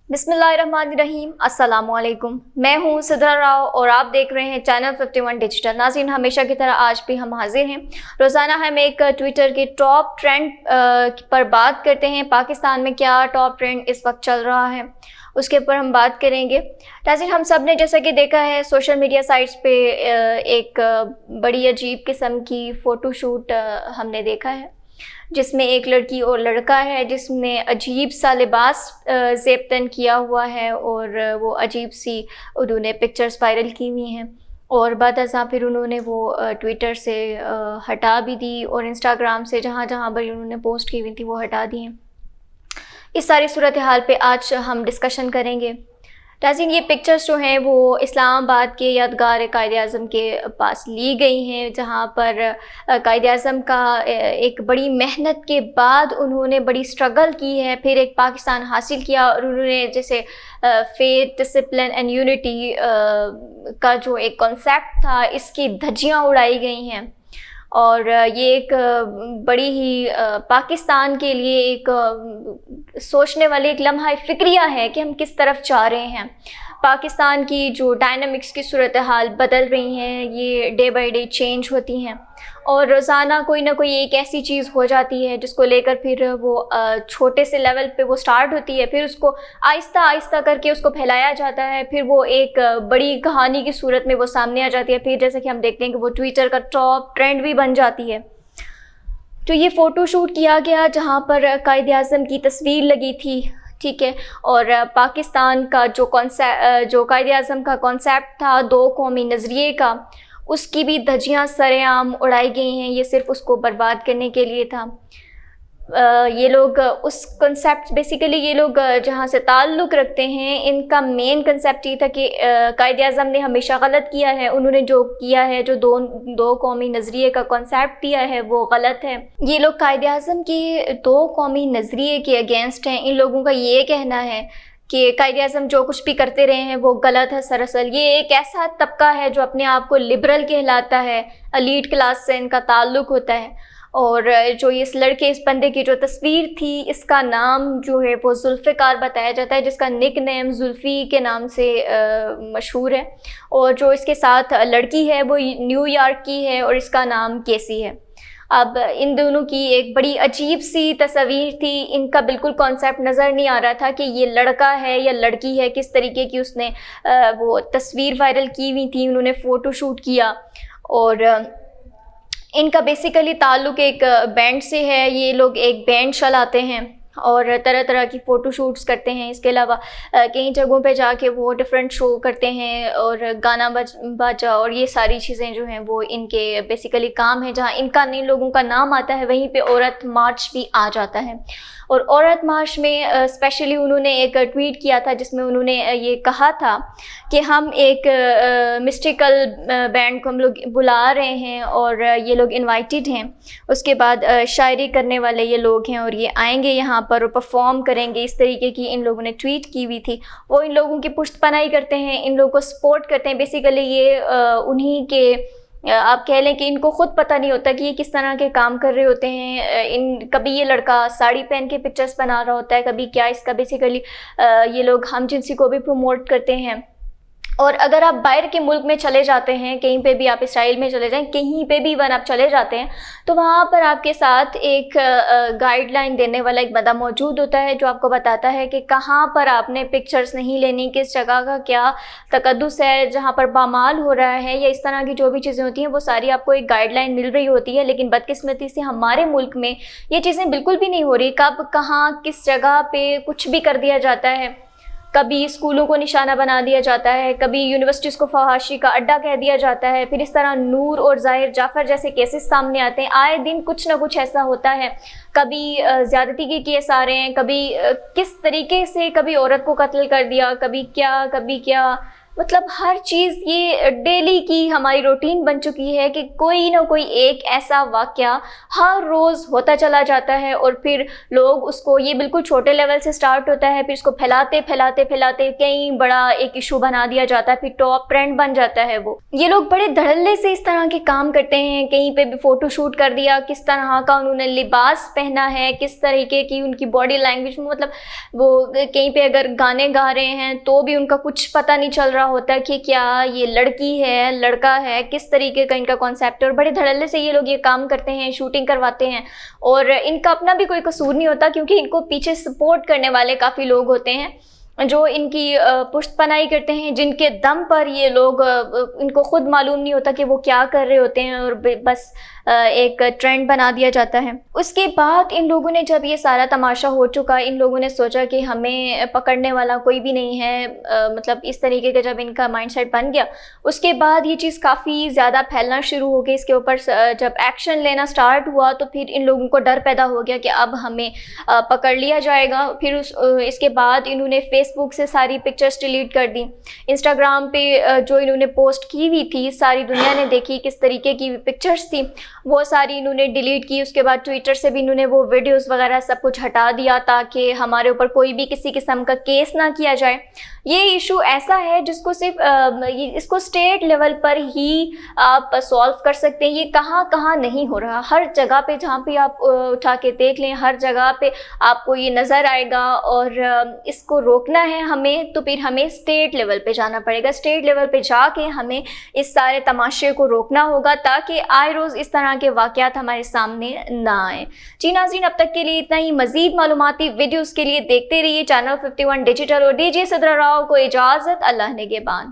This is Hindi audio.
बिस्मिल्लाहिर्रहमानिर्रहीम। अस्सलामुअलैकुम। मैं हूँ सिद्रा राव और आप देख रहे हैं चैनल 51 डिजिटल। नाज़रीन, हमेशा की तरह आज भी हम हाजिर हैं। रोज़ाना हम एक ट्विटर के टॉप ट्रेंड पर बात करते हैं। पाकिस्तान में क्या टॉप ट्रेंड इस वक्त चल रहा है उसके ऊपर हम बात करेंगे। नाज़रीन, हम सब ने जैसा कि देखा है सोशल मीडिया साइट्स पे एक बड़ी अजीब किस्म की फ़ोटोशूट हमने देखा है, जिसमें एक लड़की और लड़का है जिसने अजीब सा लिबास ज़ेब-तन किया हुआ है और वो अजीब सी उन्होंने पिक्चर्स वायरल की हुई हैं और बादअज़ां फिर उन्होंने वो ट्विटर से हटा भी दी और इंस्टाग्राम से जहाँ जहाँ पर उन्होंने पोस्ट की हुई थी वो हटा दी हैं। इस सारी सूरत हाल पे आज हम डिस्कशन करेंगे। नाज़रीन, ये पिक्चर्स जो हैं वो इस्लामाबाद के यादगार कायद-ए-आज़म के पास ली गई हैं, जहाँ पर कायद-ए-आज़म का एक बड़ी मेहनत के बाद उन्होंने बड़ी स्ट्रगल की है, फिर एक पाकिस्तान हासिल किया और उन्होंने जैसे फेथ, डिसिप्लिन एंड यूनिटी का जो एक कॉन्सेप्ट था, इसकी धज्जियाँ उड़ाई गई हैं। और ये एक बड़ी ही पाकिस्तान के लिए एक सोचने वाली एक लम्हा फ़िक्रिया है कि हम किस तरफ जा रहे हैं। पाकिस्तान की जो डायनामिक्स की सूरत हाल बदल रही हैं, ये डे बाय डे चेंज होती हैं और रोज़ाना कोई ना कोई एक ऐसी चीज़ हो जाती है जिसको लेकर फिर वो छोटे से लेवल पे वो स्टार्ट होती है, फिर उसको आहिस्ता आहिस्ता करके उसको फैलाया जाता है, फिर वो एक बड़ी कहानी की सूरत में वो सामने आ जाती है। फिर जैसे कि हम देखते हैं कि वो ट्विटर का टॉप ट्रेंड भी बन जाती है। तो ये फ़ोटोशूट किया गया जहाँ पर कायद-ए-आज़म की तस्वीर लगी थी, ठीक है, और पाकिस्तान का जो कायद-ए-आज़म का कॉन्सेप्ट था दो कौमी नज़रिए का, उसकी भी धज्जियाँ सरेआम उड़ाई गई हैं। ये सिर्फ़ उसको बर्बाद करने के लिए था। ये लोग उस कॉन्सेप्ट बेसिकली ये लोग जहाँ से ताल्लुक़ रखते हैं, इनका मेन कॉन्सेप्ट ये था कि कायद-ए-आज़म ने हमेशा गलत किया है। उन्होंने जो किया है, जो दो कौमी नज़रिए का कॉन्सेप्ट दिया है, वो गलत है। ये लोग कायद-ए-आज़म की दो कौमी नज़रिए के अगेंस्ट हैं। इन लोगों का ये कहना है कि कायद-ए-आज़म जो कुछ भी करते रहे हैं वो गलत है। सरासर ये एक ऐसा तबका है जो अपने आप को लिबरल कहलाता है, एलीट क्लास से इनका ताल्लुक़ होता है। और जो इस लड़के, इस बंदे की जो तस्वीर थी, इसका नाम जो है वो जुल्फ़िकार बताया जाता है, जिसका निक नेम जुल्फ़ी के नाम से मशहूर है। और जो इसके साथ लड़की है वो न्यूयॉर्क की है और इसका नाम केसी है। अब इन दोनों की एक बड़ी अजीब सी तस्वीर थी। इनका बिल्कुल कॉन्सेप्ट नज़र नहीं आ रहा था कि ये लड़का है या लड़की है। किस तरीके की उसने वो तस्वीर वायरल की हुई थी, उन्होंने फ़ोटो शूट किया और इनका बेसिकली ताल्लुक़ एक बैंड से है। ये लोग एक बैंड चलाते हैं और तरह तरह की फ़ोटो शूट्स करते हैं। इसके अलावा कई जगहों पे जाके वो डिफरेंट शो करते हैं और गाना बाजा और ये सारी चीज़ें जो हैं वो इनके बेसिकली काम है। जहाँ इनका इन लोगों का नाम आता है, वहीं पे औरत मार्च भी आ जाता है। और औरत मार्च में स्पेशली उन्होंने एक ट्वीट किया था जिसमें उन्होंने ये कहा था कि हम एक मिस्टिकल बैंड को हम लोग बुला रहे हैं और ये लोग इनवाइटेड हैं। उसके बाद शायरी करने वाले ये लोग हैं और ये आएंगे यहाँ पर और परफॉर्म करेंगे। इस तरीके की इन लोगों ने ट्वीट की हुई थी। वो इन लोगों की पुष्टपनाही करते हैं, इन लोगों को सपोर्ट करते हैं। बेसिकली ये उन्हीं के आप कह लें कि इनको ख़ुद पता नहीं होता कि ये किस तरह के काम कर रहे होते हैं। कभी ये लड़का साड़ी पहन के पिक्चर्स बना रहा होता है, कभी क्या। इसका बेसिकली ये लोग हमजिनसी को भी प्रमोट करते हैं। और अगर आप बाहर के मुल्क में चले जाते हैं, कहीं पे भी आप इसराइल में चले जाएं, कहीं पे भी वन आप चले जाते हैं, तो वहाँ पर आपके साथ एक गाइडलाइन देने वाला एक बंदा मौजूद होता है जो आपको बताता है कि कहाँ पर आपने पिक्चर्स नहीं लेनी, किस जगह का क्या तकद्दुस है, जहाँ पर पामाल हो रहा है या इस तरह की जो भी चीज़ें होती हैं वो सारी आपको एक गाइडलाइन मिल रही होती है। लेकिन बदकिस्मती से हमारे मुल्क में ये चीज़ें बिल्कुल भी नहीं हो रही। कब कहाँ किस जगह पर कुछ भी कर दिया जाता है। कभी स्कूलों को निशाना बना दिया जाता है, कभी यूनिवर्सिटीज़ को फहाशी का अड्डा कह दिया जाता है। फिर इस तरह नूर और ज़ाहिर जाफ़र जैसे केसेस सामने आते हैं। आए दिन कुछ ना कुछ ऐसा होता है। कभी ज़्यादती के केस आ रहे हैं, कभी किस तरीके से, कभी औरत को कत्ल कर दिया, कभी क्या। मतलब हर चीज़ ये डेली की हमारी रूटीन बन चुकी है कि कोई ना कोई एक ऐसा वाक़या हर रोज़ होता चला जाता है और फिर लोग उसको, ये बिल्कुल छोटे लेवल से स्टार्ट होता है, फिर इसको फैलाते फैलाते फैलाते कहीं बड़ा एक इशू बना दिया जाता है, फिर टॉप ट्रेंड बन जाता है। वो ये लोग बड़े धड़ल्ले से इस तरह के काम करते हैं। कहीं पे भी फ़ोटो शूट कर दिया, किस तरह का उन्होंने लिबास पहना है, किस तरीके की उनकी बॉडी लैंग्वेज, मतलब वो कहीं पे अगर गाने गा रहे हैं तो भी उनका कुछ पता नहीं चल रहा होता है कि क्या ये लड़की है लड़का है, किस तरीके का इनका कॉन्सेप्ट है। और बड़े धड़ल्ले से ये लोग ये काम करते हैं, शूटिंग करवाते हैं और इनका अपना भी कोई कसूर नहीं होता क्योंकि इनको पीछे सपोर्ट करने वाले काफ़ी लोग होते हैं जो इनकी पुष्टपनाही करते हैं, जिनके दम पर ये लोग, इनको खुद मालूम नहीं होता कि वो क्या कर रहे होते हैं और बस एक ट्रेंड बना दिया जाता है। उसके बाद इन लोगों ने, जब ये सारा तमाशा हो चुका, इन लोगों ने सोचा कि हमें पकड़ने वाला कोई भी नहीं है, मतलब इस तरीके का जब इनका माइंडसेट बन गया, उसके बाद ये चीज़ काफ़ी ज़्यादा फैलना शुरू हो गई। इसके ऊपर जब एक्शन लेना स्टार्ट हुआ तो फिर इन लोगों को डर पैदा हो गया कि अब हमें पकड़ लिया जाएगा। फिर इसके बाद इन्होंने फेसबुक से सारी पिक्चर्स डिलीट कर दी। इंस्टाग्राम पे जो इन्होंने पोस्ट की हुई थी, सारी दुनिया ने देखी किस तरीके की पिक्चर्स थी, वो सारी इन्होंने डिलीट की। उसके बाद ट्विटर से भी इन्होंने वो वीडियोस वगैरह सब कुछ हटा दिया ताकि हमारे ऊपर कोई भी किसी किस्म का केस ना किया जाए। ये इशू ऐसा है जिसको सिर्फ इसको स्टेट लेवल पर ही आप सॉल्व कर सकते हैं। ये कहाँ कहाँ नहीं हो रहा, हर जगह पे जहाँ पे आप उठा के देख लें, हर जगह पे आपको ये नज़र आएगा। और इसको रोकना है हमें तो फिर हमें स्टेट लेवल पे जाना पड़ेगा। स्टेट लेवल पे जाके हमें इस सारे तमाशे को रोकना होगा ताकि आए रोज़ इस तरह के वाक़यात हमारे सामने ना आए। जी नाज़रीन, अब तक के लिए इतना ही। मज़ीद मालूमाती वीडियोज़ के लिए देखते रहिए चैनल 51 डिजिटल और दीजिए सिद्रा राव को इजाज़त। अल्लाह निगहबान।